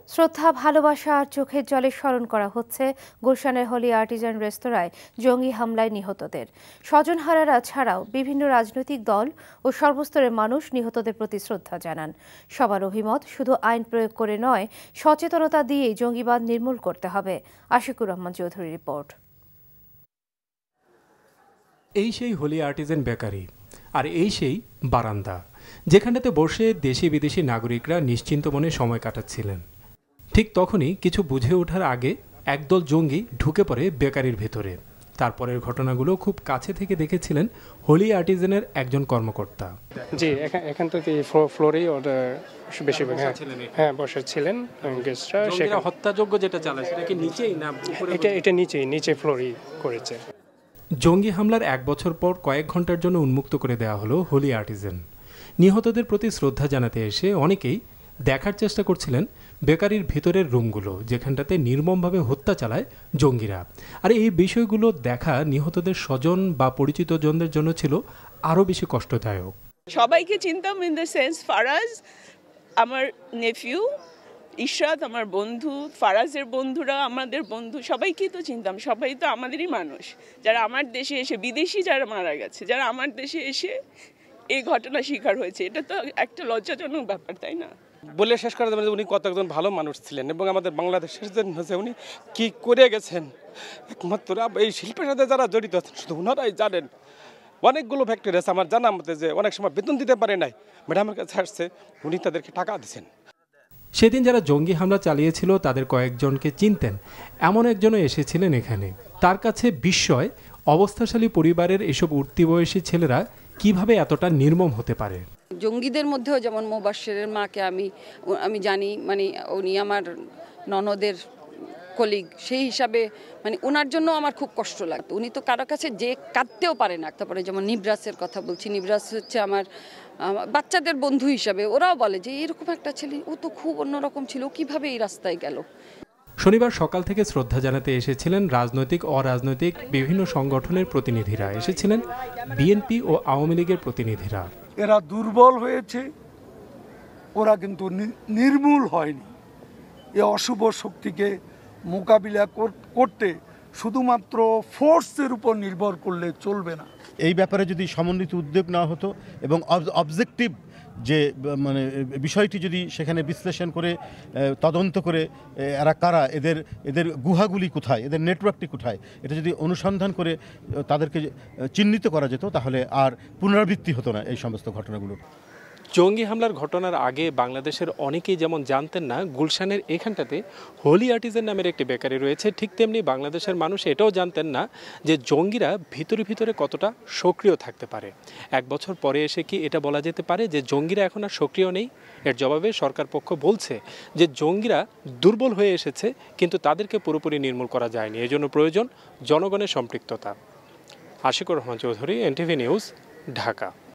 শ্রদ্ধা, ভালোবাসা আর চোখের জলে স্মরণ করা হচ্ছে গুলশানের হলি আর্টিজান রেস্তোরাঁয় জঙ্গি হামলায় নিহতদের। স্বজনহারারা ছাড়াও বিভিন্ন রাজনৈতিক দল ও সর্বস্তরের মানুষ নিহতদের প্রতি শ্রদ্ধা জানান। সবার অভিমত, শুধু আইন প্রয়োগ করে নয়, সচেতনতা দিয়েই জঙ্গিবাদ নির্মূল করতে হবে। আশিকুর রহমান চৌধুরীর রিপোর্ট। এই সেই হলি আর্টিজান বেকারি, আর এই সেই বারান্দা, যেখানটাতে বসে দেশি বিদেশি নাগরিকরা নিশ্চিন্ত মনে সময় কাটাচ্ছিলেন। ঠিক তখনই কিছু বুঝে ওঠার আগে একদল জঙ্গি ঢুকে পড়ে বেকারির ভেতরে। তারপরের ঘটনাগুলো খুব কাছে থেকে দেখেছিলেন হলি আর্টিজানের একজন কর্মকর্তা। জি, এখান থেকে ফ্লোরেই ওদের বেশিরভাগ বসেছিলেন গেস্টরা। সেটা হত্যাযোগ্য যেটা চালায় সেটা কি নিচেই না উপরে? এটা নিচে ফ্লোরেই করেছে। জঙ্গি হামলার 1 বছর পর কয়েক ঘন্টার জন্য উন্মুক্ত করে দেওয়া হলো হলি আর্টিজান। নিহতদের প্রতি শ্রদ্ধা জানাতে এসে অনেকেই দেখার চেষ্টা করছিলেন বেকারির ভিতরের রুমগুলো, যেখানটাতে নির্মমভাবে হত্যা চালায় জঙ্গিরা। আর এই বিষয়গুলো দেখা নিহতদের স্বজন বা পরিচিত জনদের জন্য ছিল আরও বেশি কষ্টদায়ক। সবাইকে চিনতাম, ইন দ্য সেন্স ফারাজ আমার নেফিউ, ইশরাত আমার বন্ধু, ফারাজের বন্ধুরা আমাদের বন্ধু, সবাইকেই তো চিনতাম। সবাই তো আমাদেরই মানুষ, যারা আমার দেশে এসে, বিদেশি যারা মারা গেছে, যারা আমার দেশে এসে এই ঘটনা শিকার হয়েছে। এটা তো একটা লজ্জাজনক ব্যাপার, তাই না? বলে শেষ করা যাবে উনি কত একজন ভালো মানুষ ছিলেন এবং আমাদের বাংলাদেশের জন্য উনি কি করে গেছেন একমাত্র এই শিল্পের সাথে যারা জড়িত আছেন শুধু ওনারাই জানেন। অনেকগুলো ফ্যাক্টরি আছে আমার জানা মতে যে অনেক সময় বেতন দিতে পারে নাই, ম্যাডামের কাছে আসছে, উনি তাদেরকে টাকা দিচ্ছেন। সেদিন যারা জঙ্গি হামলা চালিয়েছিল তাদের কয়েকজনকে চিনতেন, এমন একজনও এসেছিলেন এখানে। তার কাছে বিস্ময়, অবস্থাশালী পরিবারের এসব উঠতি বয়সী ছেলেরা কিভাবে এতটা নির্মম হতে পারে। জঙ্গিদের মধ্যেও যেমন মোবাশ্বেরের মাকে আমি জানি, মানে উনি আমার ননদের কলিগ, সেই হিসাবে মানে ওনার জন্য আমার খুব কষ্ট লাগতো। উনি তো কারো কাছে যে কাঁদতেও পারে না। তারপরে যেমন নিবরাসের কথা বলছি, নিবরাস হচ্ছে আমার বাচ্চাদের বন্ধু হিসাবে। ওরাও বলে যে এরকম একটা ছেলে, ও তো খুব অন্যরকম ছিল, ও কিভাবে এই রাস্তায় গেল। শনিবার সকাল থেকে শ্রদ্ধা জানাতে এসেছিলেন রাজনৈতিক অরাজনৈতিক বিভিন্ন সংগঠনের প্রতিনিধিরা, এসেছিলেন বিএনপি ও আওয়ামী লীগের প্রতিনিধিরা। এরা দুর্বল হয়েছে, ওরা কিন্তু নির্মূল হয়নি। এ অশুভ শক্তিকে মোকাবিলা করতে শুধুমাত্র ফোর্সের উপর নির্ভর করলে চলবে না। এই ব্যাপারে যদি সমন্বিত উদ্যোগ নেওয়া হতো এবং অবজেক্টিভ যে মানে বিষয়টি যদি সেখানে বিশ্লেষণ করে তদন্ত করে এরা কারা, এদের গুহাগুলি কোথায়, এদের নেটওয়ার্কটি কোথায়, এটা যদি অনুসন্ধান করে তাদেরকে চিহ্নিত করা যেত, তাহলে আর পুনরাবৃত্তি হতো না এই সমস্ত ঘটনাগুলো। জঙ্গি হামলার ঘটনার আগে বাংলাদেশের অনেকেই যেমন জানতেন না গুলশানের এখানটাতে হলি আর্টিজান নামের একটি বেকারি রয়েছে, ঠিক তেমনি বাংলাদেশের মানুষ এটাও জানতেন না যে জঙ্গিরা ভিতরে ভিতরে কতটা সক্রিয় থাকতে পারে। 1 বছর পরে এসে কি এটা বলা যেতে পারে যে জঙ্গিরা এখন আর সক্রিয় নেই? এর জবাবে সরকার পক্ষ বলছে যে জঙ্গিরা দুর্বল হয়ে এসেছে, কিন্তু তাদেরকে পুরোপুরি নির্মূল করা যায়নি। এই জন্য প্রয়োজন জনগণের সম্পৃক্ততা। Ashikur Rahman Chowdhury, NTV news, Dhaka.